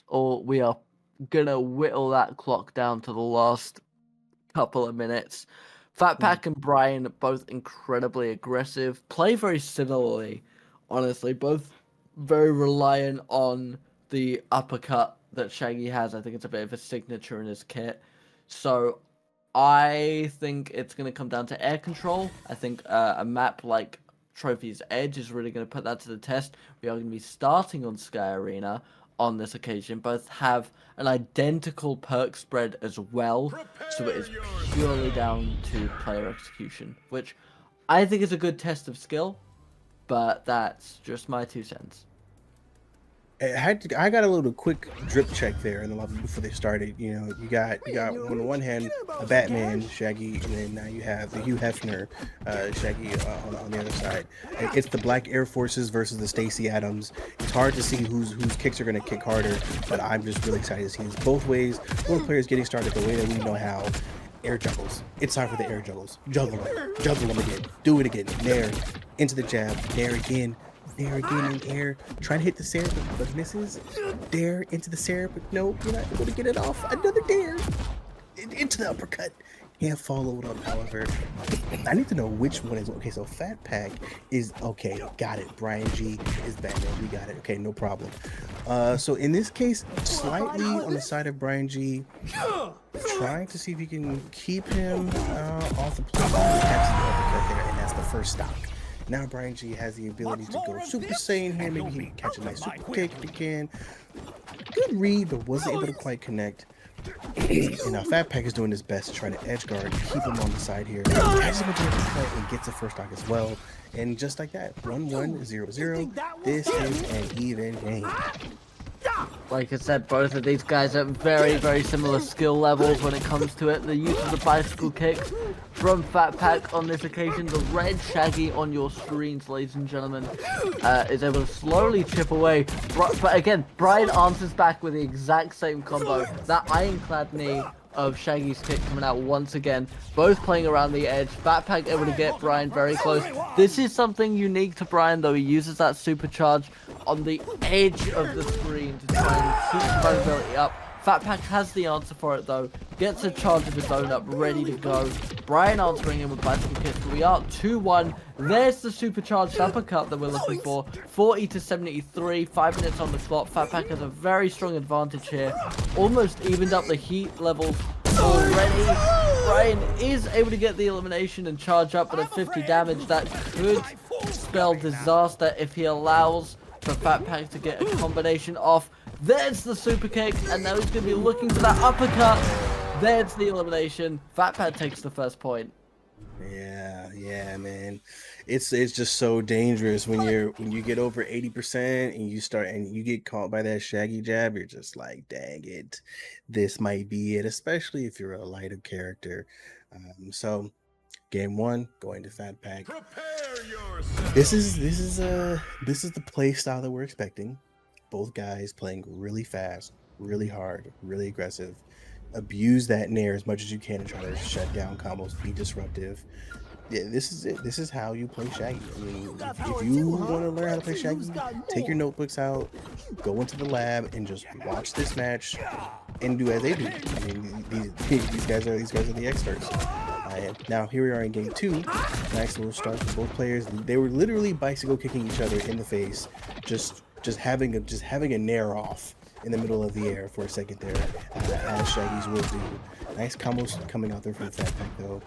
or we are gonna whittle that clock down to the last couple of minutes. Fatpac and Brian both incredibly aggressive, play very similarly, honestly. Both very reliant on the uppercut that Shaggy has. I think it's a bit of a signature in his kit. So I think it's going to come down to air control. I think a map like Trophy's Edge is really going to put that to the test. We are going to be starting on Sky Arena on this occasion. Both have an identical perk spread as well, so it is purely down to player execution, which I think is a good test of skill, but that's just my 2 cents. I got a little quick drip check there in the lobby before they started. You know, you got on the one hand a Batman, Shaggy, and then now you have the Hugh Hefner, Shaggy on the other side. It's the Black Air Forces versus the Stacey Adams. It's hard to see whose kicks are gonna kick harder, but I'm just really excited to see this both ways. Both players getting started the way that we know how. Air juggles. It's time for the air juggles. Juggle them again. Do it again. Nair into the jab. Nair again. There again in air, trying to hit the Sarah, but misses. Dare into the Sarah, but no, you're not able to get it off. Another dare into the uppercut. Can't follow it up, however. I need to know which one is okay. So Fatpac is okay. Got it. BrianYi is Batman. We got it. Okay, no problem. So in this case, slightly on the side of BrianYi, trying to see if you can keep him off the plate. Catches the uppercut there, and that's the first stop. Now BrianYi has the ability to go Super Saiyan here. Maybe he can catch a nice super kick if he can. Good read, but wasn't able to quite connect. And now Fatpac is doing his best to try to edge guard, keep him on the side here. Catches him with the uppercut and gets a first stock as well. And just like that, 1-1, 0-0. This is an even game. Like I said, both of these guys are very, very similar skill levels when it comes to it. The use of the bicycle kicks from Fatpac on this occasion. The red Shaggy on your screens, ladies and gentlemen, is able to slowly chip away. But again, Brian answers back with the exact same combo. That ironclad knee of Shaggy's kick coming out once again. Both playing around the edge. Fatpac able to get Brian very close. This is something unique to Brian, though. He uses that supercharge on the edge of the screen to try and keep survivability up. Fatpac has the answer for it, though. Gets a charge of his own up, ready to go. Brian answering him with bicycle kicks, but we are 2-1. There's the supercharged uppercut that we're looking for. 40-73, 5 minutes on the clock. Fatpac has a very strong advantage here. Almost evened up the heat levels already. Brian is able to get the elimination and charge up, but at 50 damage, that could spell disaster if he allows for Fatpac to get a combination off. There's the super kick, and now he's going to be looking for that uppercut. There's the elimination. Fatpac takes the first point. Yeah, man. It's just so dangerous when you get over 80% and you get caught by that Shaggy jab. You're just like, dang it, this might be it, especially if you're a lighter character. So game 1 going to Fatpac. This is the play style that we're expecting. Both guys playing really fast, really hard, really aggressive. Abuse that nair as much as you can and try to shut down combos, be disruptive. Yeah, this is it. This is how you play Shaggy. I mean, if you want to learn how to play Shaggy, take your notebooks out, go into the lab, and just watch this match and do as they do. I mean, these guys are the experts. Now here we are in game 2. Nice little start for both players. They were literally bicycle kicking each other in the face, just having a nair off in the middle of the air for a second there, as Shaggy's will do. Nice combos coming out there from Fatpac though.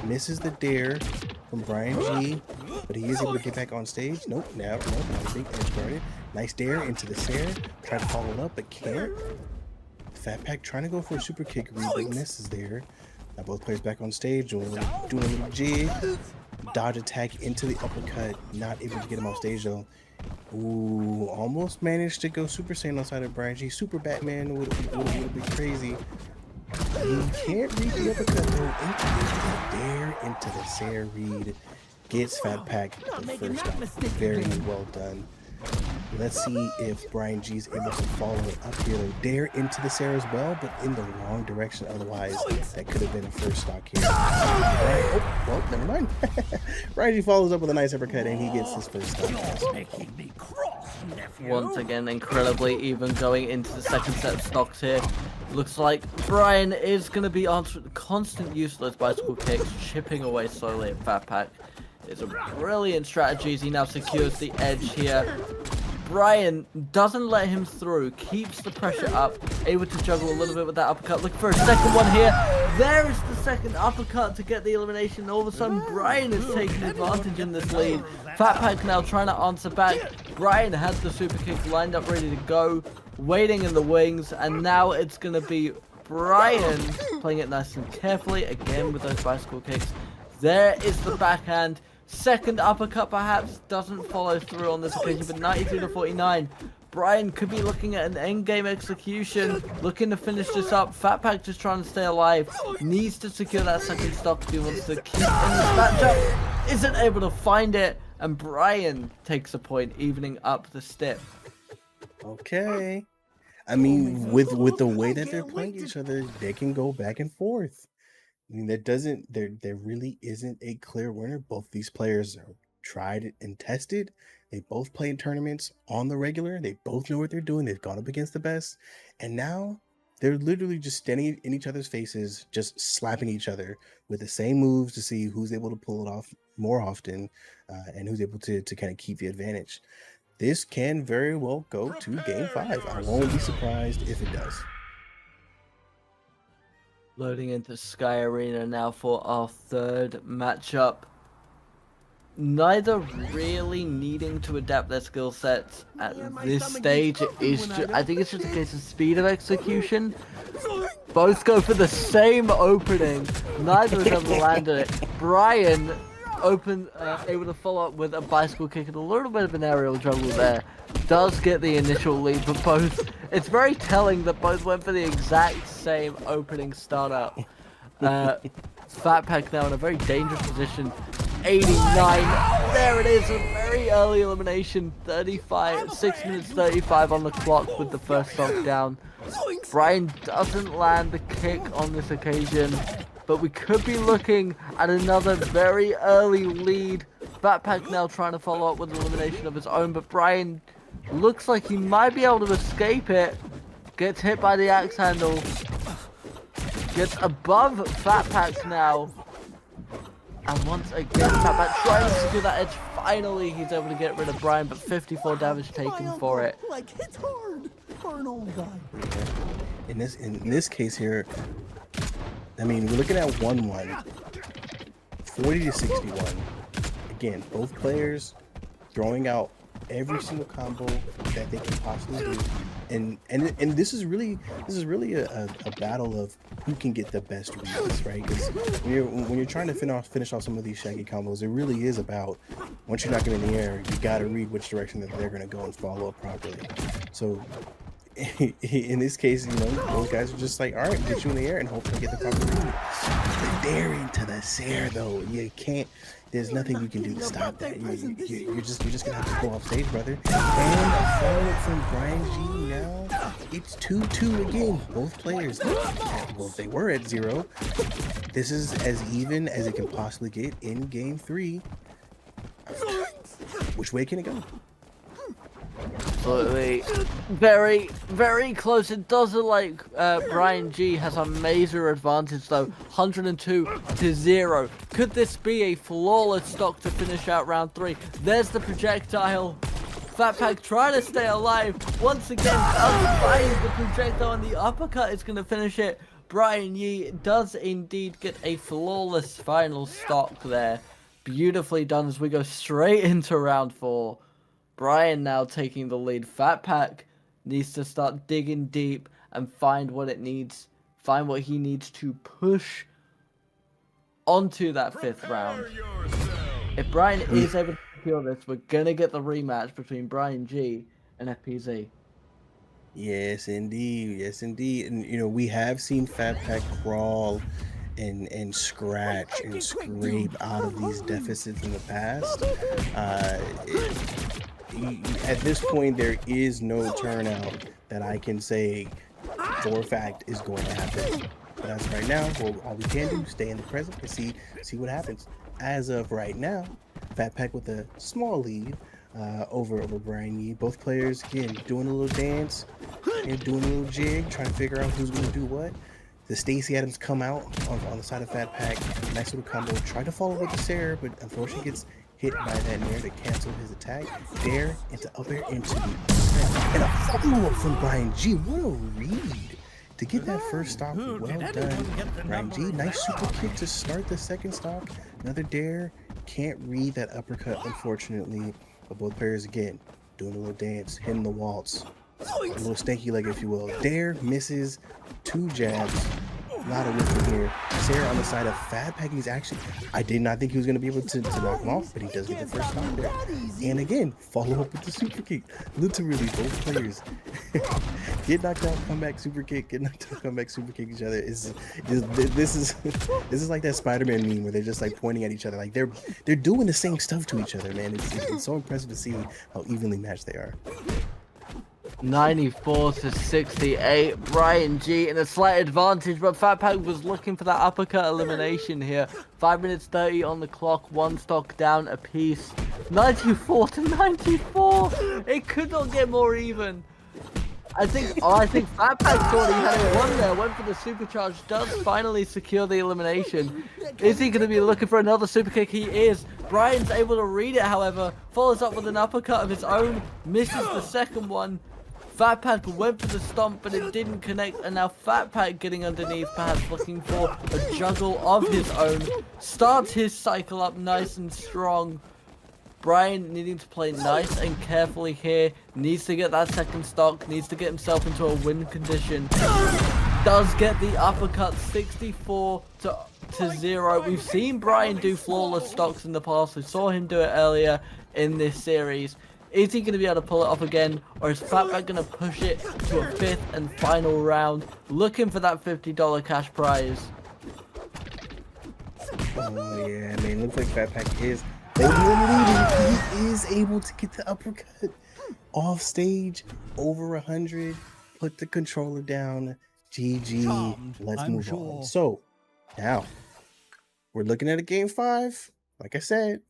Misses the dare from BrianYi, but he is able to get back on stage. Nope, now I think edge guarded. Nice dare into the Sarah. Try to follow it up, but can't. Fatpac trying to go for a super kick read, but misses there. Now both players back on stage, doing a little jig. Dodge attack into the uppercut. Not able to get him off stage though. Ooh, almost managed to go Super Saiyan outside of BrianYi. Super Batman would have been crazy. He can't read the uppercut though. Into the Sarah read. Gets Fatpac the first stop. Very well done. Let's see if BrianYi is able to follow up here and dare into the Sarah as well, but in the wrong direction. Otherwise, that could have been a first stock here. Oh, well, never mind. BrianYi follows up with a nice uppercut, and he gets his first stock. Making me cross, nephew. Once again, incredibly even going into the second set of stocks here. Looks like Brian is going to be answering the constant use of those bicycle kicks, chipping away slowly at Fatpac. It's a brilliant strategy as he now secures the edge here. Brian doesn't let him through, keeps the pressure up, able to juggle a little bit with that uppercut. Looking for a second one here. There is the second uppercut to get the elimination. All of a sudden, Brian is taking advantage in this lead. Fatpac now trying to answer back. Brian has the super kick lined up, ready to go, waiting in the wings, and now it's going to be Brian playing it nice and carefully, again with those bicycle kicks. There is the backhand. Second uppercut perhaps doesn't follow through on this occasion, but 92-49. Brian could be looking at an endgame execution, looking to finish this up. Fatpac just trying to stay alive. Needs to secure that second stock if he wants to keep in this matchup. Isn't able to find it, and Brian takes a point, evening up the step. Okay. I mean, with the way that they're playing each other, they can go back and forth. I mean, there really isn't a clear winner. Both these players are tried and tested. They both play in tournaments on the regular. They both know what they're doing. They've gone up against the best. And now they're literally just standing in each other's faces, just slapping each other with the same moves to see who's able to pull it off more often and who's able to kind of keep the advantage. This can very well go to game 5. I won't be surprised if it does. Loading into Sky Arena now for our third matchup. Neither really needing to adapt their skill sets at this stage. I think it's just a case of speed of execution. Both go for the same opening. Neither has ever landed it. Brian able to follow up with a bicycle kick and a little bit of an aerial juggle there. Does get the initial lead, but both, it's very telling that both went for the exact same opening startup. Fatpac now in a very dangerous position. 89, there it is, a very early elimination. 6 minutes 35 on the clock with the first stock down. Brian doesn't land the kick on this occasion, but we could be looking at another very early lead. Fatpac now trying to follow up with an elimination of his own, but Brian looks like he might be able to escape it. Gets hit by the axe handle. Gets above Fatpac now. And once again, Fatpac trying to secure that edge. Finally, he's able to get rid of Brian, but 54 damage taken for it. Like it's hard for an old guy. In this case here, I mean, we're looking at 1-1, 40-61. Again, both players throwing out every single combo that they can possibly do, and this is really a battle of who can get the best reads, right? Because when you're trying to finish off some of these Shaggy combos, it really is about, once you're knocking in the air, you got to read which direction that they're going to go and follow up properly. So in this case, you know, those guys are just like, all right, get you in the air and hopefully get the proper read. The daring to the Sarah, though, you can't. There's nothing you can do to stop that. You're just gonna have to go off stage, brother. And a follow from BrianYi now. It's 2-2 again. Both players, well, they were at 0. This is as even as it can possibly get in game 3. Which way can it go? Absolutely. Very, very close. It does look like BrianYi has a major advantage though. 102-0. Could this be a flawless stock to finish out round 3? There's the projectile. Fatpac trying to stay alive. Once again, outside the projectile, and the uppercut is going to finish it. BrianYi does indeed get a flawless final stock there. Beautifully done as we go straight into round 4. Brian now taking the lead. Fatpac needs to start digging deep and find what he needs to push onto that 5th round. If Brian is able to secure this, we're gonna get the rematch between BrianYi and FPZ. Yes, indeed. Yes, indeed. And you know, we have seen Fatpac crawl and scratch and scrape out of these deficits in the past. at this point, there is no turnout that I can say for a fact is going to happen. But as of right now, well, all we can do is stay in the present and see what happens. As of right now, Fatpac with a small lead over BrianYi. Both players again doing a little dance and doing a little jig, trying to figure out who's going to do what. The Stacy Adams come out on the side of Fatpac. Nice little combo. Try to follow with the Sarah, but unfortunately gets hit by that Nair to cancel his attack. There into up air into the upset. And a follow-up from BrianYi. What a read to get that first stock. Well done, BrianYi. Nice super kick to start the second stock. Another dare. Can't read that uppercut, unfortunately. But both players again doing a little dance, hitting the waltz. A little stanky leg, if you will. Dare misses 2 jabs. A lot of wisdom here. Sarah on the side of Fatpac. He's actually, I did not think he was going to be able to knock him off, but he does get the first knock there. And again, follow up with the super kick. Literally, both players get knocked out, come back, super kick, get knocked out, come back, super kick each other. This is like that Spider-Man meme where they're just like pointing at each other. Like they're doing the same stuff to each other, man. It's so impressive to see how evenly matched they are. 94 to 68. BrianYi in a slight advantage, but Fatpac was looking for that uppercut elimination here. 5 minutes 30 on the clock, 1 stock down apiece. 94 to 94. It could not get more even. I think Fatpac thought he had it won there. Went for the supercharge. Does finally secure the elimination. Is he going to be looking for another super kick? He is. Brian's able to read it, however. Follows up with an uppercut of his own. Misses the second one. Fatpac went for the stomp, but it didn't connect, and now Fatpac getting underneath, perhaps looking for a juggle of his own. Starts his cycle up nice and strong. Brian needing to play nice and carefully here. Needs to get that second stock, needs to get himself into a win condition. Does get the uppercut, 64 to 0. We've seen Brian do flawless stocks in the past. We saw him do it earlier in this series. Is he going to be able to pull it off again, or is Fatpac going to push it to a 5th and final round, looking for that $50 cash prize? Oh yeah, man, looks like Fatpac is leading. He is able to get the uppercut off stage, over 100, put the controller down. GG, let's move on. So, now, we're looking at a game 5. Like I said,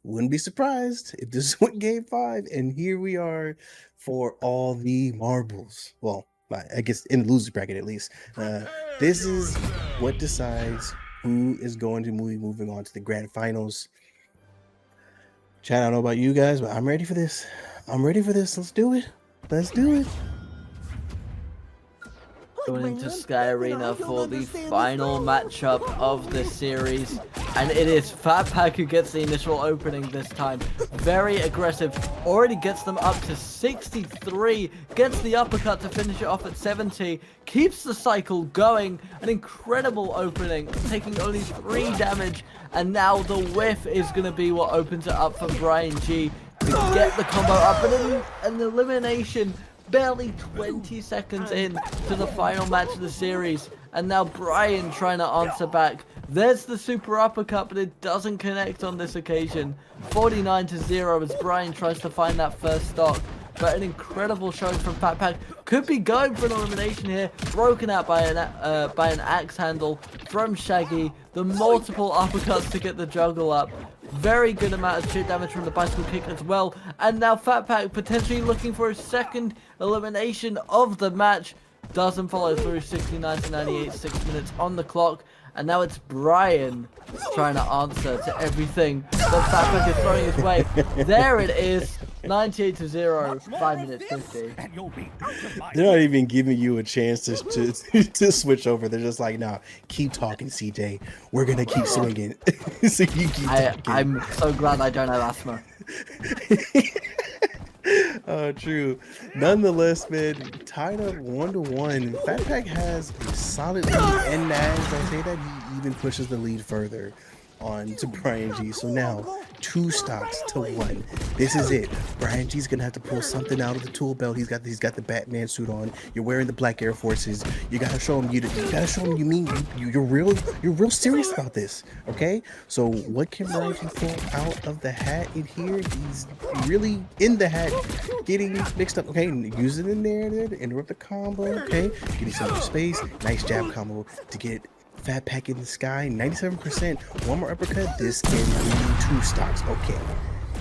wouldn't be surprised if this went game 5, and here we are for all the marbles. Well, I guess in the loser bracket at least. This is what decides who is going to be moving on to the grand finals. Chad, I don't know about you guys, but I'm ready for this. I'm ready for this. Let's do it. Let's do it. Going into Sky Arena for the final matchup of the series, and it is Fatpac who gets the initial opening this time. Very aggressive, already gets them up to 63, gets the uppercut to finish it off at 70, keeps the cycle going. An incredible opening, taking only 3 damage, and now the whiff is going to be what opens it up for BrianYi to get the combo up, and an elimination barely 20 seconds in to the final match of the series. And now Brian trying to answer back. There's the super uppercut, but it doesn't connect on this occasion. 49 to 0 as Brian tries to find that first stock. But an incredible showing from Fatpac. Could be going for an elimination here. Broken out by an axe handle from Shaggy. The multiple uppercuts to get the juggle up. Very good amount of chip damage from the bicycle kick as well. And now Fatpac potentially looking for his second elimination of the match. Doesn't follow through. 69 to 98, 6 minutes on the clock. And now it's Brian trying to answer to everything that Fatpac is throwing his way. There it is. 98 to 0, 5 minutes 50. They're not even giving you a chance to switch over. They're just like, nah, keep talking, CJ. We're gonna keep swinging. So you keep talking. I'm so glad I don't have asthma. Oh, true. Nonetheless, man, tied up 1-1. Fatpac has a solid lead, and as I say that, he even pushes the lead further on to BrianYi. So now 2 stocks to 1. This is it. BrianYi's gonna have to pull something out of the tool belt. He's got the Batman suit on. You're wearing the black Air Forces. You gotta show him you mean you're real serious about this. Okay? So what can BrianYi pull out of the hat in here? He's really in the hat, getting mixed up. Okay, use it in there to interrupt the combo. Okay, getting some more space. Nice jab combo to get Fatpac in the sky. 97%. One more uppercut. This can be 2 stocks. Okay,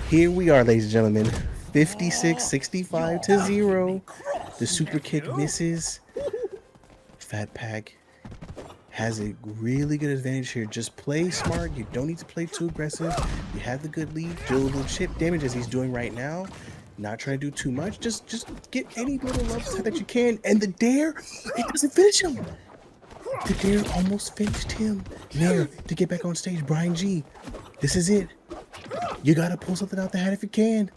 here we are, ladies and gentlemen. 56-65 to 0. The super kick misses. Fatpac has a really good advantage here. Just play smart. You don't need to play too aggressive. You have the good lead. Do a little chip damage as he's doing right now. Not trying to do too much. Just get any little love that you can. And the dare, it doesn't finish him. The dare almost finished him. There to get back on stage. BrianYi, this is it. You gotta pull something out the hat if you can.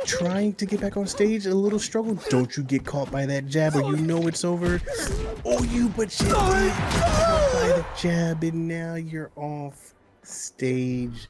Trying to get back on stage, a little struggle. Don't you get caught by that jab or you know it's over. Oh, but you did get caught by the jab and now you're off stage.